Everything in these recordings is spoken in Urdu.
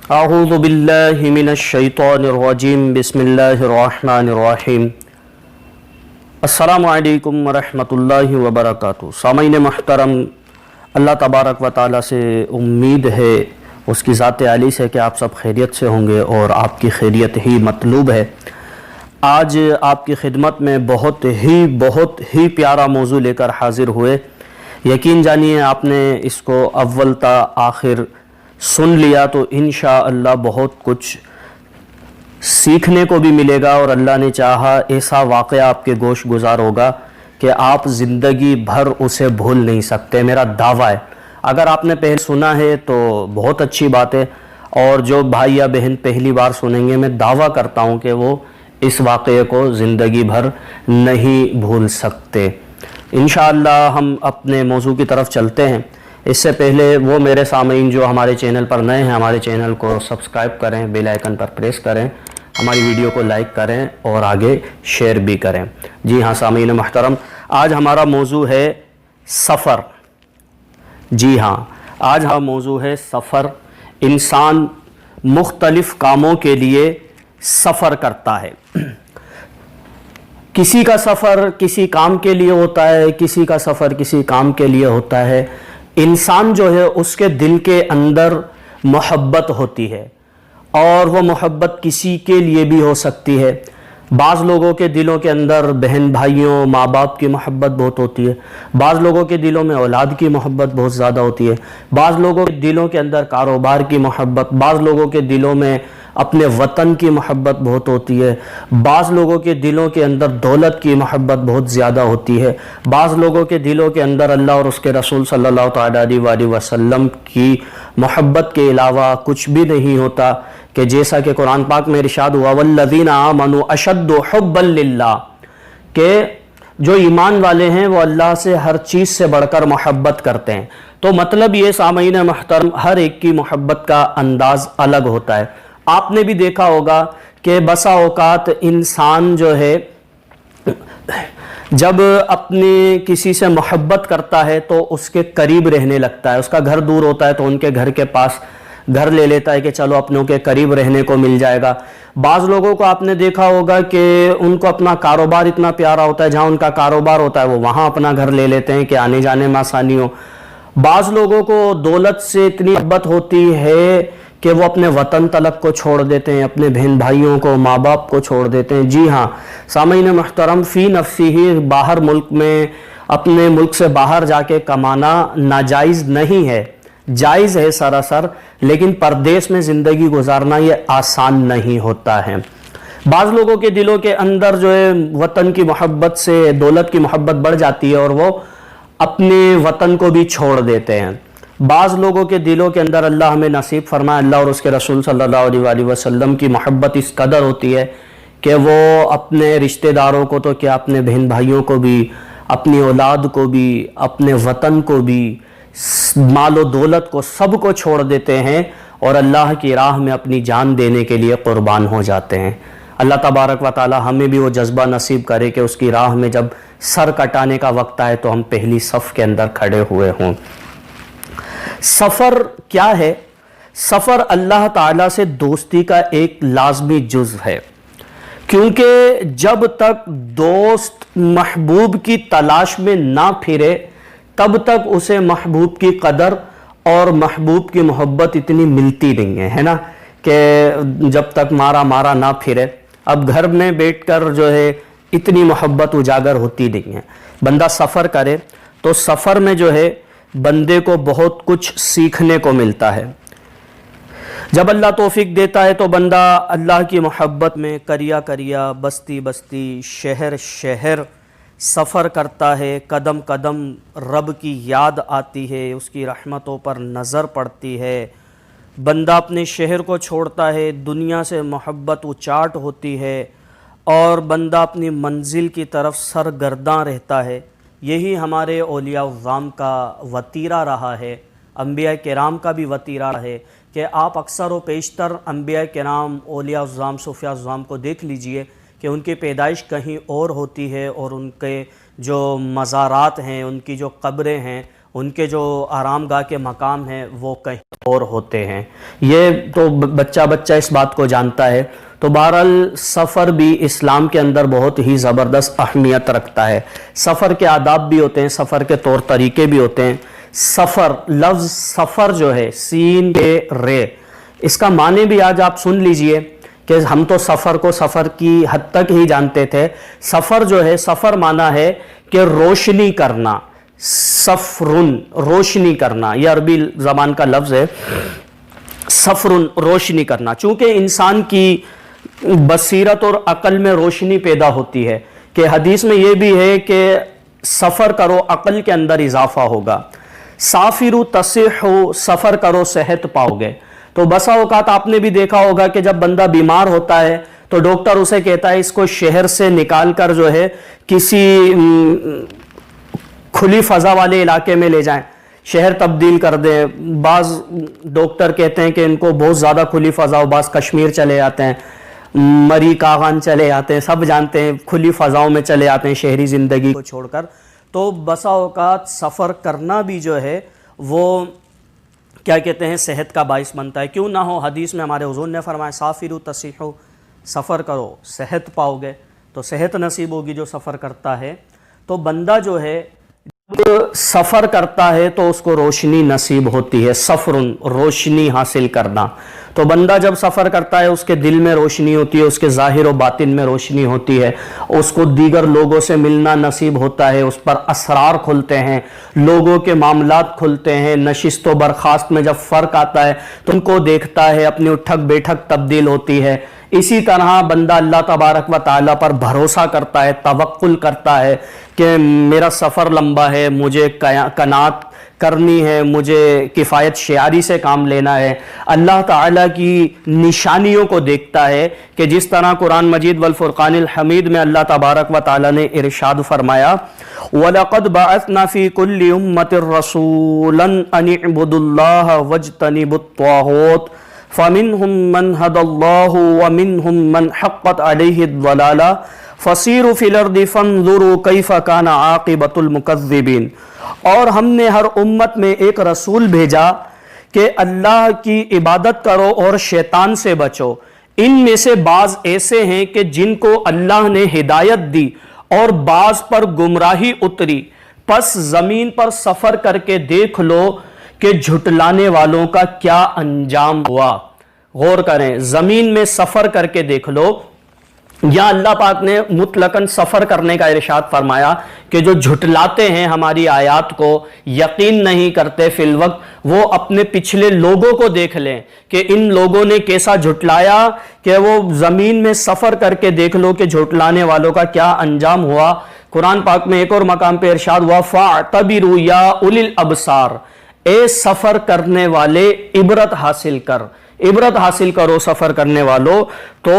اعوذ باللہ من الشیطان الرجیم بسم اللہ الرحمن الرحیم۔ السلام علیکم ورحمۃ اللہ وبرکاتہ۔ سامعین محترم، اللہ تبارک و تعالیٰ سے امید ہے، اس کی ذات عالی سے کہ آپ سب خیریت سے ہوں گے اور آپ کی خیریت ہی مطلوب ہے۔ آج آپ کی خدمت میں بہت ہی پیارا موضوع لے کر حاضر ہوئے۔ یقین جانیے آپ نے اس کو اول تا آخر سن لیا تو انشاءاللہ بہت کچھ سیکھنے کو بھی ملے گا، اور اللہ نے چاہا ایسا واقعہ آپ کے گوش گزار ہوگا کہ آپ زندگی بھر اسے بھول نہیں سکتے، میرا دعویٰ ہے۔ اگر آپ نے پہلے سنا ہے تو بہت اچھی بات ہے، اور جو بھائی یا بہن پہلی بار سنیں گے، میں دعویٰ کرتا ہوں کہ وہ اس واقعے کو زندگی بھر نہیں بھول سکتے۔ انشاءاللہ ہم اپنے موضوع کی طرف چلتے ہیں۔ اس سے پہلے وہ میرے سامعین جو ہمارے چینل پر نئے ہیں، ہمارے چینل کو سبسکرائب کریں، بیل آئیکن پر پریس کریں، ہماری ویڈیو کو لائک کریں اور آگے شیئر بھی کریں۔ جی ہاں سامعین محترم، آج ہمارا موضوع ہے سفر۔ جی ہاں، آج ہمارا موضوع ہے سفر۔ انسان مختلف کاموں کے لیے سفر کرتا ہے۔ کسی کا سفر کسی کام کے لیے ہوتا ہے، کسی کا سفر کسی کام کے لیے ہوتا ہے۔ انسان جو ہے اس کے دل کے اندر محبت ہوتی ہے، اور وہ محبت کسی کے لیے بھی ہو سکتی ہے۔ بعض لوگوں کے دلوں کے اندر بہن بھائیوں ماں باپ کی محبت بہت ہوتی ہے، بعض لوگوں کے دلوں میں اولاد کی محبت بہت زیادہ ہوتی ہے، بعض لوگوں کے دلوں کے اندر کاروبار کی محبت، بعض لوگوں کے دلوں میں اپنے وطن کی محبت بہت ہوتی ہے، بعض لوگوں کے دلوں کے اندر دولت کی محبت بہت زیادہ ہوتی ہے، بعض لوگوں کے دلوں کے اندر اللہ اور اس کے رسول صلی اللہ تعالیٰ علیہ وسلم کی محبت کے علاوہ کچھ بھی نہیں ہوتا، کہ جیسا کہ قرآن پاک میں ارشاد ہوا والذین آمنوا اشد حبا للہ، کہ جو ایمان والے ہیں وہ اللہ سے ہر چیز سے بڑھ کر محبت کرتے ہیں۔ تو مطلب یہ سامعین محترم، ہر ایک کی محبت کا انداز الگ ہوتا ہے۔ آپ نے بھی دیکھا ہوگا کہ بسا اوقات انسان جو ہے جب اپنی کسی سے محبت کرتا ہے تو اس کے قریب رہنے لگتا ہے۔ اس کا گھر دور ہوتا ہے تو ان کے گھر کے پاس گھر لے لیتا ہے کہ چلو اپنوں کے قریب رہنے کو مل جائے گا۔ بعض لوگوں کو آپ نے دیکھا ہوگا کہ ان کو اپنا کاروبار اتنا پیارا ہوتا ہے، جہاں ان کا کاروبار ہوتا ہے وہ وہاں اپنا گھر لے لیتے ہیں کہ آنے جانے میں آسانی ہو۔ بعض لوگوں کو دولت سے اتنی محبت ہوتی ہے کہ وہ اپنے وطن تلک کو چھوڑ دیتے ہیں، اپنے بہن بھائیوں کو ماں باپ کو چھوڑ دیتے ہیں۔ جی ہاں سامعین محترم، فی نفسی ہی باہر ملک میں اپنے ملک سے باہر جا کے کمانا ناجائز نہیں ہے، جائز ہے سراسر، لیکن پردیس میں زندگی گزارنا یہ آسان نہیں ہوتا ہے۔ بعض لوگوں کے دلوں کے اندر جو ہے وطن کی محبت سے دولت کی محبت بڑھ جاتی ہے اور وہ اپنے وطن کو بھی چھوڑ دیتے ہیں۔ بعض لوگوں کے دلوں کے اندر اللہ ہمیں نصیب فرمائے، اللہ اور اس کے رسول صلی اللہ علیہ وسلم کی محبت اس قدر ہوتی ہے کہ وہ اپنے رشتہ داروں کو تو کیا، اپنے بہن بھائیوں کو بھی، اپنی اولاد کو بھی، اپنے وطن کو بھی، مال و دولت کو، سب کو چھوڑ دیتے ہیں اور اللہ کی راہ میں اپنی جان دینے کے لیے قربان ہو جاتے ہیں۔ اللہ تبارک و تعالی ہمیں بھی وہ جذبہ نصیب کرے کہ اس کی راہ میں جب سر کٹانے کا وقت آئے تو ہم پہلی صف کے اندر کھڑے ہوئے ہوں۔ سفر کیا ہے؟ سفر اللہ تعالیٰ سے دوستی کا ایک لازمی جزو ہے، کیونکہ جب تک دوست محبوب کی تلاش میں نہ پھرے تب تک اسے محبوب کی قدر اور محبوب کی محبت اتنی ملتی نہیں ہے نا، کہ جب تک مارا مارا نہ پھرے۔ اب گھر میں بیٹھ کر جو ہے اتنی محبت اجاگر ہوتی نہیں ہے۔ بندہ سفر کرے تو سفر میں جو ہے بندے کو بہت کچھ سیکھنے کو ملتا ہے۔ جب اللہ توفیق دیتا ہے تو بندہ اللہ کی محبت میں کریا کریا، بستی بستی، شہر شہر سفر کرتا ہے۔ قدم قدم رب کی یاد آتی ہے، اس کی رحمتوں پر نظر پڑتی ہے۔ بندہ اپنے شہر کو چھوڑتا ہے، دنیا سے محبت اچاٹ ہوتی ہے، اور بندہ اپنی منزل کی طرف سرگرداں رہتا ہے۔ یہی ہمارے اولیاء الظام کا وتیرہ رہا ہے، انبیاء کرام کا بھی وتیرہ ہے، کہ آپ اکثر و بیشتر انبیاء کرام، اولیاء الظام، صوفیاء الظام کو دیکھ لیجئے کہ ان کی پیدائش کہیں اور ہوتی ہے، اور ان کے جو مزارات ہیں، ان کی جو قبریں ہیں، ان کے جو آرام گاہ کے مقام ہیں وہ کہیں اور ہوتے ہیں. یہ تو بچہ اس بات کو جانتا ہے. تو بہرحال سفر بھی اسلام کے اندر بہت ہی زبردست اہمیت رکھتا ہے. سفر کے آداب بھی ہوتے ہیں, سفر کے طور طریقے بھی ہوتے ہیں. سفر, لفظ سفر جو ہے سین کے رے, اس کا معنی بھی آج آپ سن لیجئے کہ ہم تو سفر کو سفر کی حد تک ہی جانتے تھے. سفر جو ہے, سفر معنی ہے کہ روشنی کرنا, سفرن روشنی کرنا, یہ عربی زبان کا لفظ ہے. سفرن روشنی کرنا, چونکہ انسان کی بصیرت اور عقل میں روشنی پیدا ہوتی ہے کہ حدیث میں یہ بھی ہے کہ سفر کرو عقل کے اندر اضافہ ہوگا. سافرو تصحو, سفر کرو صحت پاؤ گے. تو بسا اوقات آپ نے بھی دیکھا ہوگا کہ جب بندہ بیمار ہوتا ہے تو ڈاکٹر اسے کہتا ہے اس کو شہر سے نکال کر جو ہے کسی کھلی فضا والے علاقے میں لے جائیں, شہر تبدیل کر دیں. بعض ڈاکٹر کہتے ہیں کہ ان کو بہت زیادہ کھلی فضا ہو, بعض کشمیر چلے جاتے ہیں, مری کاغان چلے جاتے ہیں, سب جانتے ہیں کھلی فضاؤں میں چلے جاتے ہیں شہری زندگی کو چھوڑ کر. تو بسا اوقات سفر کرنا بھی جو ہے وہ کیا کہتے ہیں صحت کا باعث بنتا ہے. کیوں نہ ہو, حدیث میں ہمارے حضور نے فرمایا سافرو تصیحو, سفر کرو صحت پاؤ گے. تو صحت نصیب ہوگی جو سفر کرتا ہے. تو بندہ جو ہے سفر کرتا ہے تو اس کو روشنی نصیب ہوتی ہے. سفرن روشنی حاصل کرنا. تو بندہ جب سفر کرتا ہے اس کے دل میں روشنی ہوتی ہے, اس کے ظاہر و باطن میں روشنی ہوتی ہے, اس کو دیگر لوگوں سے ملنا نصیب ہوتا ہے, اس پر اسرار کھلتے ہیں, لوگوں کے معاملات کھلتے ہیں. نشست و برخاست میں جب فرق آتا ہے تو ان کو دیکھتا ہے, اپنی اٹھک بیٹھک تبدیل ہوتی ہے. اسی طرح بندہ اللہ تبارک و تعالیٰ پر بھروسہ کرتا ہے, توکل کرتا ہے کہ میرا سفر لمبا ہے, مجھے قناعت کرنی ہے, مجھے کفایت شعاری سے کام لینا ہے. اللہ تعالیٰ کی نشانیوں کو دیکھتا ہے کہ جس طرح قرآن مجید والفرقان الحمید میں اللہ تبارک و تعالیٰ نے ارشاد فرمایا وَلَقَدْ بَعَثْنَا فِي كُلِّ أُمَّةٍ رَسُولًا أَنِ اعْبُدُوا اللَّهَ وَاجْتَنِبُوا الطَّاغُوتَ فَمِنْهُمْ مَنْ هَدَى اللَّهُ وَمِنْهُمْ مَنْ حَقَّتْ عَلَيْهِ الضَّلَالَةُ فَسِيرُوا فِي الْأَرْضِ فَانظُرُوا كَيْفَ كَانَ عَاقِبَةُ الْمُكَذِّبِينَ. اور ہم نے ہر امت میں ایک رسول بھیجا کہ اللہ کی عبادت کرو اور شیطان سے بچو. ان میں سے بعض ایسے ہیں کہ جن کو اللہ نے ہدایت دی اور بعض پر گمراہی اتری. پس زمین پر سفر کر کے دیکھ لو کہ جھٹلانے والوں کا کیا انجام ہوا. غور کریں, زمین میں سفر کر کے دیکھ لو. یا اللہ پاک نے مطلقاً سفر کرنے کا ارشاد فرمایا کہ جو جھٹلاتے ہیں ہماری آیات کو, یقین نہیں کرتے فی الوقت, وہ اپنے پچھلے لوگوں کو دیکھ لیں کہ ان لوگوں نے کیسا جھٹلایا, کہ وہ زمین میں سفر کر کے دیکھ لو کہ جھٹلانے والوں کا کیا انجام ہوا. قرآن پاک میں ایک اور مقام پہ ارشاد ہوا فَاعْتَبِرُوا يَا أُولِي الْأَبْصَارِ, اے سفر کرنے والے عبرت حاصل کر, عبرت حاصل کرو سفر کرنے والوں. تو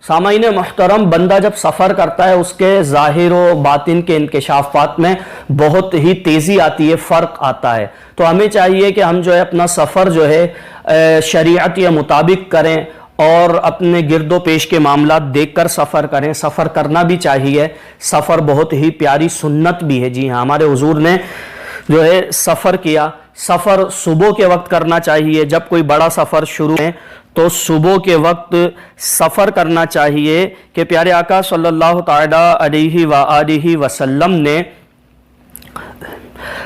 سامعین محترم, بندہ جب سفر کرتا ہے اس کے ظاہر و باطن کے انکشافات میں بہت ہی تیزی آتی ہے, فرق آتا ہے. تو ہمیں چاہیے کہ ہم جو ہے اپنا سفر جو ہے شریعت کے مطابق کریں اور اپنے گرد و پیش کے معاملات دیکھ کر سفر کریں. سفر کرنا بھی چاہیے, سفر بہت ہی پیاری سنت بھی ہے. جی ہاں, ہمارے حضور نے جو ہے سفر کیا. سفر صبح کے وقت کرنا چاہیے. جب کوئی بڑا سفر شروع ہے تو صبح کے وقت سفر کرنا چاہیے کہ پیارے آقا صلی اللہ تعالی علیہ وآلہ وسلم نے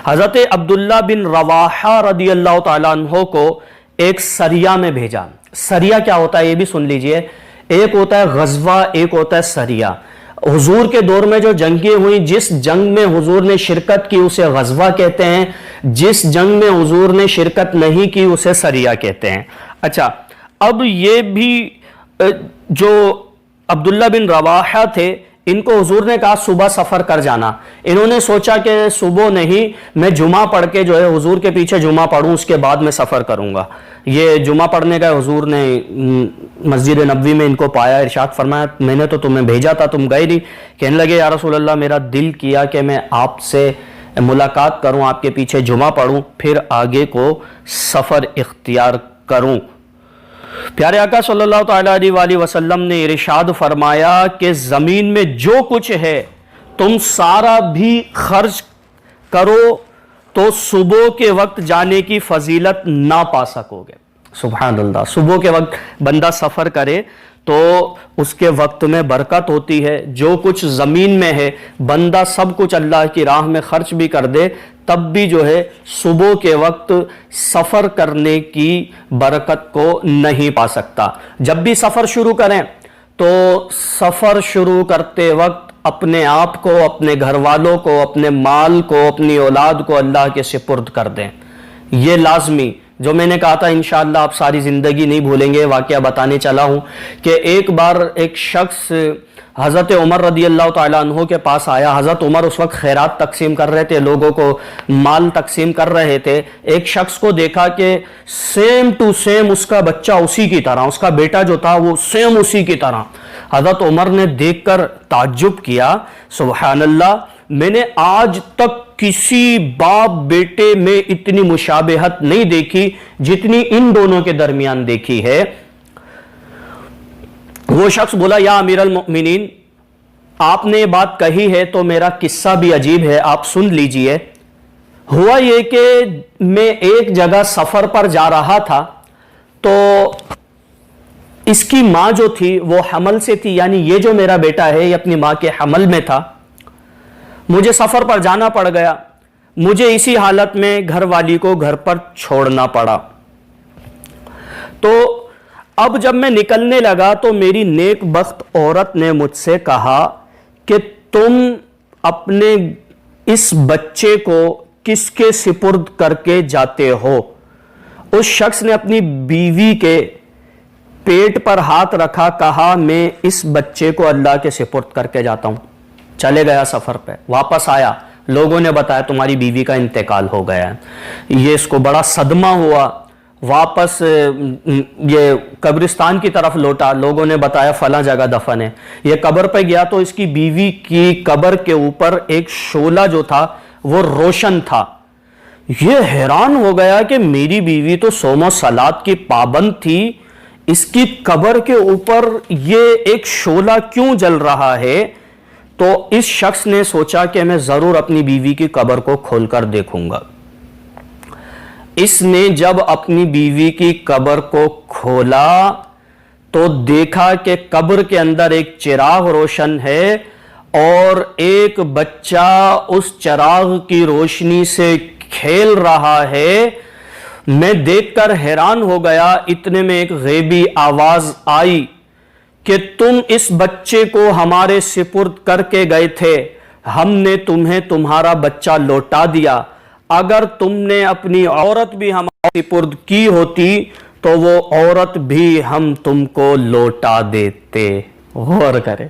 حضرت عبداللہ بن رواحہ رضی اللہ تعالیٰ عنہ کو ایک سریہ میں بھیجا. سریہ کیا ہوتا ہے یہ بھی سن لیجئے. ایک ہوتا ہے غزوہ, ایک ہوتا ہے سریہ. حضور کے دور میں جو جنگیں ہوئیں, جس جنگ میں حضور نے شرکت کی اسے غزوہ کہتے ہیں, جس جنگ میں حضور نے شرکت نہیں کی اسے سریہ کہتے ہیں. اچھا, اب یہ بھی جو عبداللہ بن رواحہ تھے, ان کو حضور نے کہا صبح سفر کر جانا. انہوں نے سوچا کہ صبح نہیں, میں جمعہ پڑھ کے جو ہے حضور کے پیچھے جمعہ پڑھوں, اس کے بعد میں سفر کروں گا. یہ جمعہ پڑھنے کا حضور نے مسجد نبوی میں ان کو پایا, ارشاد فرمایا میں نے تو تمہیں بھیجا تھا, تم گئے نہیں. کہنے لگے یا رسول اللہ, میرا دل کیا کہ میں آپ سے ملاقات کروں, آپ کے پیچھے جمعہ پڑھوں, پھر آگے کو سفر اختیار کروں. پیارے آقا صلی اللہ تعالیٰ علیہ وآلہ وسلم نے ارشاد فرمایا کہ زمین میں جو کچھ ہے تم سارا بھی خرچ کرو تو صبح کے وقت جانے کی فضیلت نہ پا سکو گے۔ سبحان اللہ، صبح کے وقت بندہ سفر کرے تو اس کے وقت میں برکت ہوتی ہے، جو کچھ زمین میں ہے بندہ سب کچھ اللہ کی راہ میں خرچ بھی کر دے تب بھی جو ہے صبح کے وقت سفر کرنے کی برکت کو نہیں پا سکتا۔ جب بھی سفر شروع کریں تو سفر شروع کرتے وقت اپنے آپ کو، اپنے گھر والوں کو، اپنے مال کو، اپنی اولاد کو اللہ کے سپرد کر دیں۔ یہ لازمی، جو میں نے کہا تھا انشاءاللہ آپ ساری زندگی نہیں بھولیں گے، واقعہ بتانے چلا ہوں کہ ایک بار ایک شخص حضرت عمر رضی اللہ تعالیٰ عنہ کے پاس آیا۔ حضرت عمر اس وقت خیرات تقسیم کر رہے تھے، لوگوں کو مال تقسیم کر رہے تھے۔ ایک شخص کو دیکھا کہ سیم ٹو سیم اس کا بچہ اسی کی طرح، اس کا بیٹا جو تھا وہ سیم اسی کی طرح۔ حضرت عمر نے دیکھ کر تعجب کیا، سبحان اللہ، میں نے آج تک کسی باپ بیٹے میں اتنی مشابہت نہیں دیکھی جتنی ان دونوں کے درمیان دیکھی ہے۔ وہ شخص بولا، یا امیر المؤمنین، آپ نے یہ بات کہی ہے تو میرا قصہ بھی عجیب ہے، آپ سن لیجئے۔ ہوا یہ کہ میں ایک جگہ سفر پر جا رہا تھا تو اس کی ماں جو تھی وہ حمل سے تھی، یعنی یہ جو میرا بیٹا ہے یہ اپنی ماں کے حمل میں تھا۔ مجھے سفر پر جانا پڑ گیا، مجھے اسی حالت میں گھر والی کو گھر پر چھوڑنا پڑا۔ تو اب جب میں نکلنے لگا تو میری نیک بخت عورت نے مجھ سے کہا کہ تم اپنے اس بچے کو کس کے سپرد کر کے جاتے ہو؟ اس شخص نے اپنی بیوی کے پیٹ پر ہاتھ رکھا، کہا میں اس بچے کو اللہ کے سپرد کر کے جاتا ہوں۔ چلے گیا سفر پہ، واپس آیا، لوگوں نے بتایا تمہاری بیوی کا انتقال ہو گیا ہے۔ یہ اس کو بڑا صدمہ ہوا، واپس یہ قبرستان کی طرف لوٹا، لوگوں نے بتایا فلاں جگہ دفن ہے۔ یہ قبر پہ گیا تو اس کی بیوی کی قبر کے اوپر ایک شعلہ جو تھا وہ روشن تھا۔ یہ حیران ہو گیا کہ میری بیوی تو صوم و صلات کی پابند تھی، اس کی قبر کے اوپر یہ ایک شعلہ کیوں جل رہا ہے؟ تو اس شخص نے سوچا کہ میں ضرور اپنی بیوی کی قبر کو کھول کر دیکھوں گا۔ اس نے جب اپنی بیوی کی قبر کو کھولا تو دیکھا کہ قبر کے اندر ایک چراغ روشن ہے اور ایک بچہ اس چراغ کی روشنی سے کھیل رہا ہے۔ میں دیکھ کر حیران ہو گیا، اتنے میں ایک غیبی آواز آئی کہ تم اس بچے کو ہمارے سپرد کر کے گئے تھے، ہم نے تمہیں تمہارا بچہ لوٹا دیا، اگر تم نے اپنی عورت بھی ہمارے سپرد کی ہوتی تو وہ عورت بھی ہم تم کو لوٹا دیتے۔ غور کرے،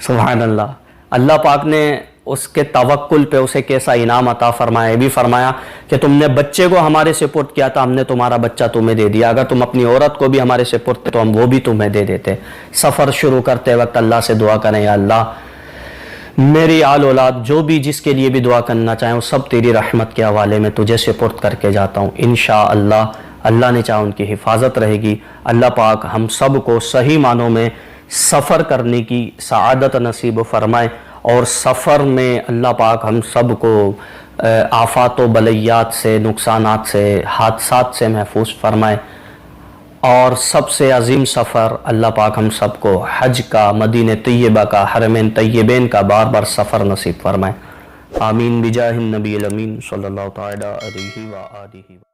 سبحان اللہ۔ اللہ پاک نے اس کے توکل پہ اسے کیسا انعام عطا فرمایا، یہ بھی فرمایا کہ تم نے بچے کو ہمارے سپرد کیا تھا، ہم نے تمہارا بچہ تمہیں دے دیا، اگر تم اپنی عورت کو بھی ہمارے سپرد تھے تو ہم وہ بھی تمہیں دے دیتے۔ سفر شروع کرتے وقت اللہ سے دعا کریں، یا اللہ میری آل اولاد جو بھی جس کے لیے بھی دعا کرنا چاہیں وہ سب تیری رحمت کے حوالے میں تجھے سپرد کر کے جاتا ہوں۔ انشاءاللہ اللہ نے چاہا ان کی حفاظت رہے گی۔ اللہ پاک ہم سب کو صحیح معنوں میں سفر کرنے کی سعادت نصیب فرمائے، اور سفر میں اللہ پاک ہم سب کو آفات و بلیات سے، نقصانات سے، حادثات سے محفوظ فرمائے، اور سب سے عظیم سفر اللہ پاک ہم سب کو حج کا، مدینہ طیبہ کا، حرمین طیبین کا بار بار سفر نصیب فرمائے۔ آمین بجاہ النبی الامین صلی اللہ تعالی علیہ وآلہ